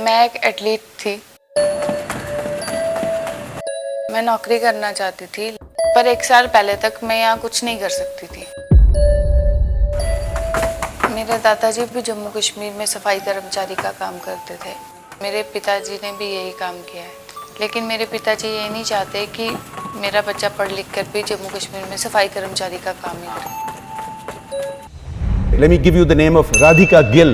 मैं एक एथलीट थी। मैं नौकरी करना चाहती थी, पर 1 साल पहले तक मैं यहाँ कुछ नहीं कर सकती थी। मेरे दादाजी भी जम्मू कश्मीर में सफाई कर्मचारी का काम करते थे। मेरे पिताजी ने भी यही काम किया है, लेकिन मेरे पिताजी ये नहीं चाहते कि मेरा बच्चा पढ़ लिख कर भी जम्मू कश्मीर में सफाई कर्मचारी का काम ही करे। Let me give you the name of Radhika Gill,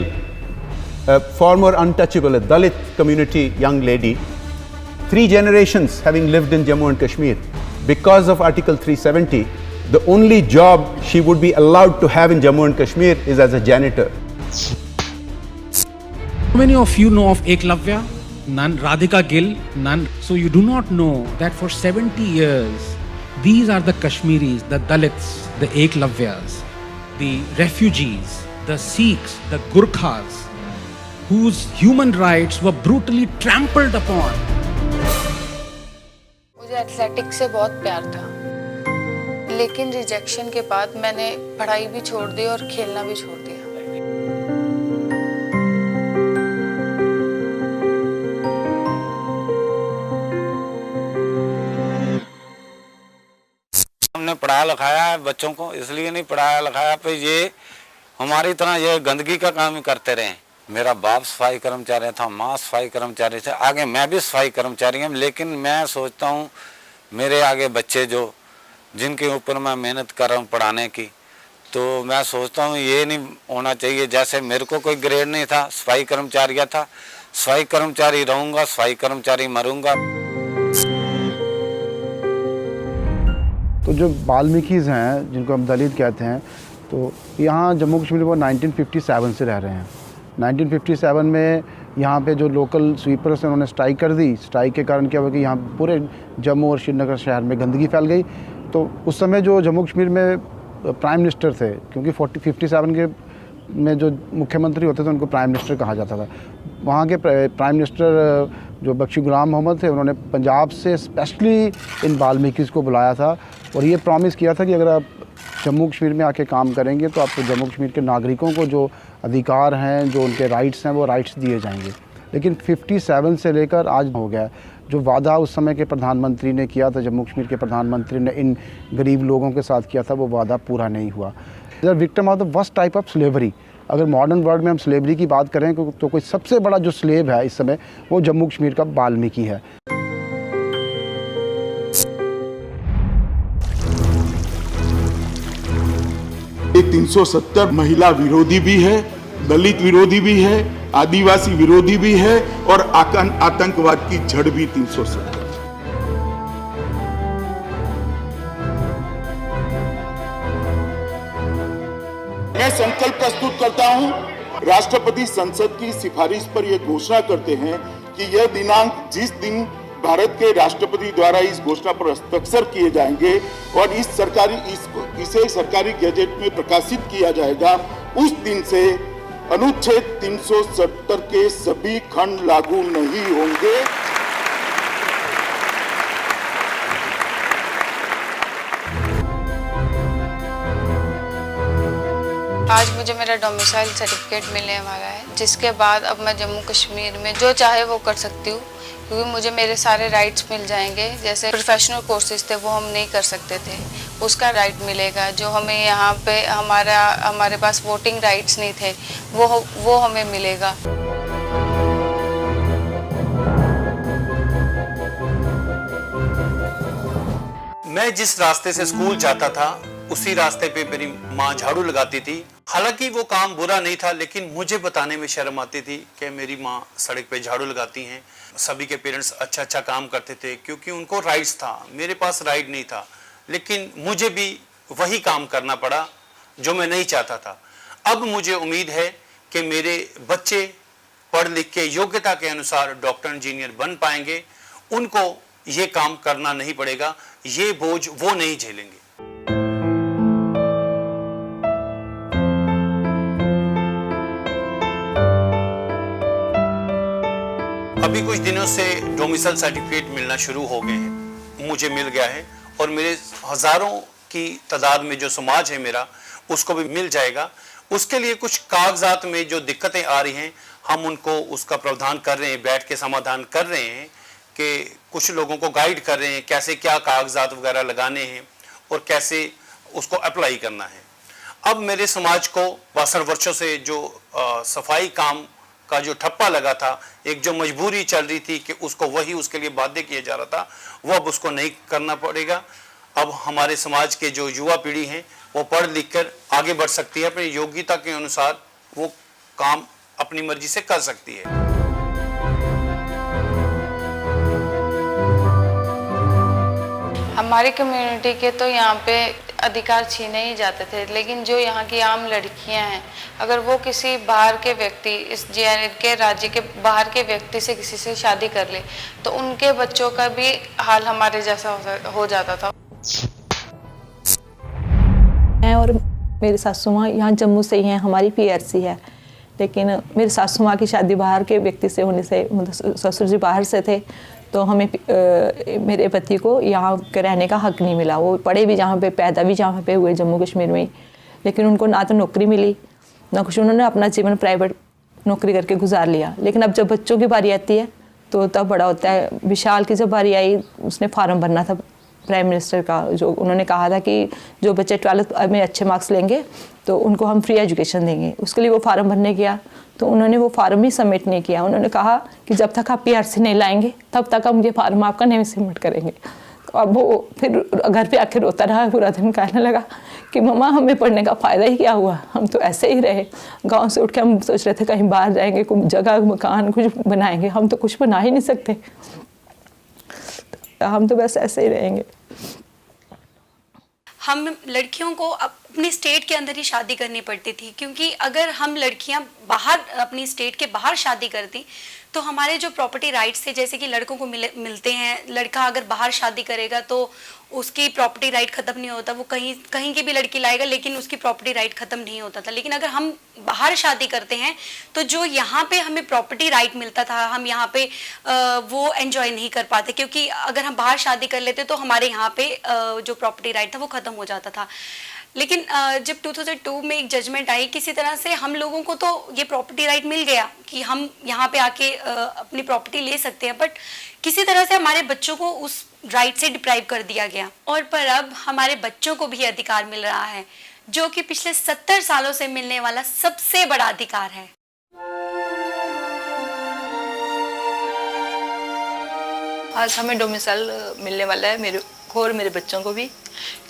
a former untouchable, a Dalit community young lady. 3 generations having lived in Jammu and Kashmir. Because of Article 370, the only job she would be allowed to have in Jammu and Kashmir is as a janitor. How many of you know of Eklavya? None. Radhika Gill? None. So you do not know that for 70 years, these are the Kashmiris, the Dalits, the Eklavyas, the refugees, the Sikhs, the Gurkhas, whose human rights were brutally trampled upon. मुझे athletics से बहुत प्यार था, लेकिन rejection के बाद मैंने पढ़ाई भी छोड़ दी और खेलना भी छोड़ दिया। हमने पढ़ाया लिखाया है बच्चों को, इसलिए नहीं पढ़ाया लिखाया पे ये हमारी तरह ये गंदगी का काम ही करते रहे। मेरा बाप सफाई कर्मचारी था, माँ सफाई कर्मचारी थे, आगे मैं भी सफाई कर्मचारी हूँ। लेकिन मैं सोचता हूँ मेरे आगे बच्चे जो जिनके ऊपर मैं मेहनत कर रहा हूँ पढ़ाने की, तो मैं सोचता हूँ ये नहीं होना चाहिए। जैसे मेरे को कोई ग्रेड नहीं था, सफाई कर्मचारी था, सफाई कर्मचारी रहूँगा, सफाई कर्मचारी मरूँगा। तो जो वाल्मीकिज़ हैं, जिनको हम दलित कहते हैं, तो यहाँ जम्मू कश्मीर वो 1957 से रह रहे हैं। 1957 में यहाँ पे जो लोकल स्वीपर्स हैं उन्होंने स्ट्राइक कर दी। स्ट्राइक के कारण क्या हुआ कि यहाँ पूरे जम्मू और श्रीनगर शहर में गंदगी फैल गई। तो उस समय जो जम्मू कश्मीर में प्राइम मिनिस्टर थे, क्योंकि 57 के में जो मुख्यमंत्री होते थे उनको प्राइम मिनिस्टर कहा जाता था, वहाँ के प्राइम मिनिस्टर जो बख्शी गुलाम मोहम्मद थे, उन्होंने पंजाब से स्पेशली इन वाल्मीकिज़ को बुलाया था और ये प्रॉमिस किया था कि अगर आप जम्मू कश्मीर में आके काम करेंगे तो आपको जम्मू कश्मीर के नागरिकों को जो अधिकार हैं, जो उनके राइट्स हैं, वो राइट्स दिए जाएंगे। लेकिन 57 से लेकर आज हो गया, जो वादा उस समय के प्रधानमंत्री ने किया था, जम्मू कश्मीर के प्रधानमंत्री ने इन गरीब लोगों के साथ किया था, वो वादा पूरा नहीं हुआ। They are victim of the worst type of slavery. अगर मॉडर्न वर्ल्ड में हम स्लेवरी की बात करें तो कोई सबसे बड़ा जो स्लेव है इस समय वो जम्मू कश्मीर का वाल्मीकि है। ये 370 महिला विरोधी भी है, दलित विरोधी भी है, आदिवासी विरोधी भी है और आतंकवाद की जड़ भी 370। मैं संकल्प प्रस्तुत करता हूं, राष्ट्रपति संसद की सिफारिश पर यह घोषणा करते हैं कि यह दिनांक जिस दिन भारत के राष्ट्रपति द्वारा इस घोषणा पर हस्ताक्षर किए जाएंगे और इसे सरकारी गैजेट में प्रकाशित किया जाएगा, उस दिन से अनुच्छेद 370 के सभी खंड लागू नहीं होंगे। आज मुझे मेरा डोमिसाइल सर्टिफिकेट मिलने वाला है, जिसके बाद अब मैं जम्मू कश्मीर में जो चाहे वो कर सकती हूँ, क्योंकि मुझे मेरे सारे राइट्स मिल जाएंगे। जैसे प्रोफेशनल कोर्सेज थे वो हम नहीं कर सकते थे, उसका राइट मिलेगा। जो हमें यहाँ पे हमारे पास वोटिंग राइट्स नहीं थे वो हमें मिलेगा। मैं जिस रास्ते से स्कूल जाता था उसी रास्ते पे मेरी माँ झाड़ू लगाती थी। हालांकि वो काम बुरा नहीं था, लेकिन मुझे बताने में शर्म आती थी कि मेरी माँ सड़क पे झाड़ू लगाती हैं। सभी के पेरेंट्स अच्छा काम करते थे क्योंकि उनको राइट्स था, मेरे पास राइट नहीं था। लेकिन मुझे भी वही काम करना पड़ा जो मैं नहीं चाहता था। अब मुझे उम्मीद है कि मेरे बच्चे पढ़ लिख के योग्यता के अनुसार डॉक्टर इंजीनियर बन पाएंगे, उनको ये काम करना नहीं पड़ेगा, ये बोझ वो नहीं झेलेंगे। अभी कुछ दिनों से डोमिसाइल सर्टिफिकेट मिलना शुरू हो गए हैं, मुझे मिल गया है और मेरे हजारों की तादाद में जो समाज है मेरा, उसको भी मिल जाएगा। उसके लिए कुछ कागजात में जो दिक्कतें आ रही हैं हम उनको उसका प्रावधान कर रहे हैं, बैठ के समाधान कर रहे हैं कि कुछ लोगों को गाइड कर रहे हैं कैसे क्या कागजात वगैरह लगाने हैं और कैसे उसको अप्लाई करना है। अब मेरे समाज को 62 वर्षों से जो सफाई काम का जो ठप्पा लगा था, एक जो मजबूरी चल रही थी कि उसको वही उसके लिए बाध्य किया जा रहा था, वो अब उसको नहीं करना पड़ेगा। अब हमारे समाज के जो युवा पीढ़ी हैं वो पढ़ लिख कर आगे बढ़ सकती है, अपनी योग्यता के अनुसार वो काम अपनी मर्जी से कर सकती है। हमारी कम्युनिटी के तो यहाँ पे अधिकार छीने ही जाते थे, लेकिन जो यहाँ की आम लड़कियाँ हैं, अगर वो किसी बाहर के व्यक्ति, इस के राज्य के बाहर के व्यक्ति से किसी से शादी कर ले तो उनके बच्चों का भी हाल हमारे जैसा हो जाता था। मैं और मेरी सासू माँ यहाँ जम्मू से ही हैं, हमारी PRC है, लेकिन मेरी सासू माँ की शादी बाहर के व्यक्ति से होने से, ससुर जी बाहर से थे, तो हमें मेरे पति को यहाँ के रहने का हक नहीं मिला। वो पढ़े भी जहाँ पे, पैदा भी जहाँ पे हुए जम्मू कश्मीर में ही, लेकिन उनको ना तो नौकरी मिली ना कुछ। उन्होंने अपना जीवन प्राइवेट नौकरी करके गुजार लिया। लेकिन अब जब बच्चों की बारी आती है तो तब बड़ा होता है। विशाल की जब बारी आई, उसने फार्म भरना था प्राइम मिनिस्टर का, जो उन्होंने कहा था कि जो बच्चे 12th में अच्छे मार्क्स लेंगे तो उनको हम फ्री एजुकेशन देंगे। उसके लिए वो फार्म भरने गया तो उन्होंने वो फार्म ही सबमिट नहीं किया। उन्होंने कहा कि जब तक आप PRC नहीं लाएंगे तब तक हम ये फार्म आपका नहीं सबमिट करेंगे। तो अब वो फिर घर पे आके रोता रहा, पूरा दिन कहने लगा कि मम्मा हमें पढ़ने का फ़ायदा ही क्या हुआ, हम तो ऐसे ही रहे। गांव से उठ के हम सोच रहे थे कहीं बाहर जाएंगे, कुछ जगह मकान कुछ बनाएंगे, हम तो कुछ बना ही नहीं सकते, हम तो बस ऐसे ही रहेंगे। हम लड़कियों को अपनी स्टेट के अंदर ही शादी करनी पड़ती थी, क्योंकि अगर हम लड़कियां बाहर अपनी स्टेट के बाहर शादी करती तो हमारे जो प्रॉपर्टी राइट्स थे, जैसे कि लड़कों को मिलते हैं, लड़का अगर बाहर शादी करेगा तो उसकी प्रॉपर्टी राइट ख़त्म नहीं होता, वो कहीं की भी लड़की लाएगा लेकिन उसकी प्रॉपर्टी राइट ख़त्म नहीं होता था। लेकिन अगर हम बाहर शादी करते हैं तो जो यहाँ पे हमें प्रॉपर्टी राइट मिलता था, हम यहाँ पे वो एंजॉय नहीं कर पाते, क्योंकि अगर हम बाहर शादी कर लेते तो हमारे यहाँ पे जो प्रॉपर्टी राइट था वो ख़त्म हो जाता था। लेकिन जब 2002 में एक जजमेंट आई, किसी तरह से हम लोगों को तो ये प्रॉपर्टी राइट मिल गया कि हम यहाँ पे आके अपनी प्रॉपर्टी ले सकते हैं, बट किसी तरह से हमारे बच्चों को उस राइट से डिप्राइव कर दिया गया। और पर अब हमारे बच्चों को भी अधिकार मिल रहा है, जो कि पिछले 70 सालों से मिलने वाला सबसे बड़ा अधिकार है। आज हमें डोमिसाइल मिलने वाला है, मेरे को और मेरे बच्चों को भी,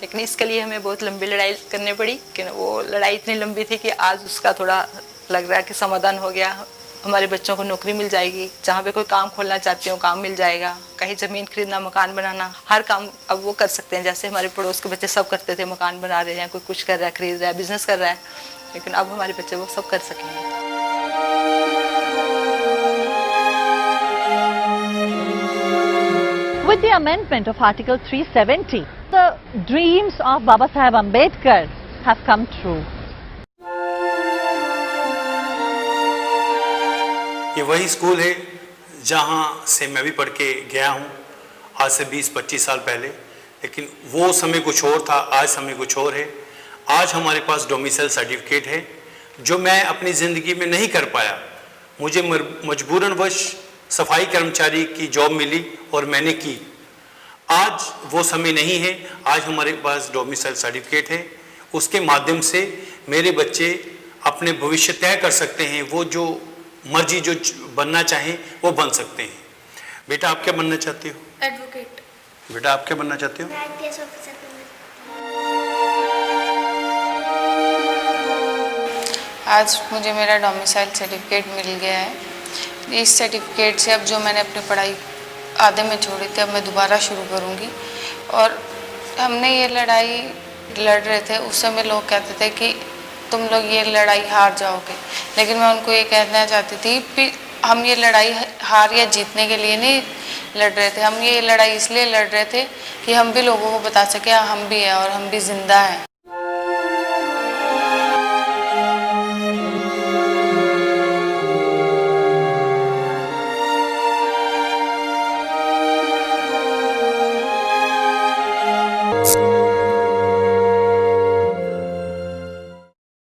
लेकिन इसके लिए हमें बहुत लंबी लड़ाई करनी पड़ी। कि वो लड़ाई इतनी लंबी थी कि आज उसका थोड़ा लग रहा है कि समाधान हो गया। हमारे बच्चों को नौकरी मिल जाएगी, जहाँ पे कोई काम खोलना चाहते हो काम मिल जाएगा, कहीं ज़मीन खरीदना, मकान बनाना, हर काम अब वो कर सकते हैं। जैसे हमारे पड़ोस के बच्चे सब करते थे, मकान बना रहे हैं, कोई कुछ कर रहा है, खरीद रहा है, बिजनेस कर रहा है, लेकिन अब हमारे बच्चे वो सब कर सकेंगे। With the amendment of Article 370, the dreams of Baba Saheb Ambedkar have come true. ये वही स्कूल है जहाँ से मैं भी पढ़ के गया हूँ आज से 20-25 साल पहले, लेकिन वो समय कुछ और था, आज समय कुछ और है। आज हमारे पास डोमिसाइल सर्टिफिकेट है, जो मैं अपनी ज़िंदगी में नहीं कर पाया। मुझे मजबूरनवश सफाई कर्मचारी की जॉब मिली और मैंने की। आज वो समय नहीं है, आज हमारे पास डोमिसाइल सर्टिफिकेट है। उसके माध्यम से मेरे बच्चे अपने भविष्य तय कर सकते हैं, वो जो मर्जी जो बनना चाहें वो बन सकते हैं। बेटा आप क्या बनना चाहते हो? एडवोकेट। बेटा आप क्या बनना चाहते हो? मैं IPS ऑफिसर। आज मुझे मेरा डोमिसाइल सर्टिफिकेट मिल गया है। इस सर्टिफिकेट से अब जो मैंने अपनी पढ़ाई आधे में छोड़ी थी, अब मैं दोबारा शुरू करूँगी। और हमने ये लड़ाई लड़ रहे थे, उस समय लोग कहते थे कि तुम लोग ये लड़ाई हार जाओगे, लेकिन मैं उनको ये कहना चाहती थी कि हम ये लड़ाई हार या जीतने के लिए नहीं लड़ रहे थे, हम ये लड़ाई इसलिए लड़ रहे थे कि हम भी लोगों को बता सकें हम भी हैं और हम भी जिंदा हैं।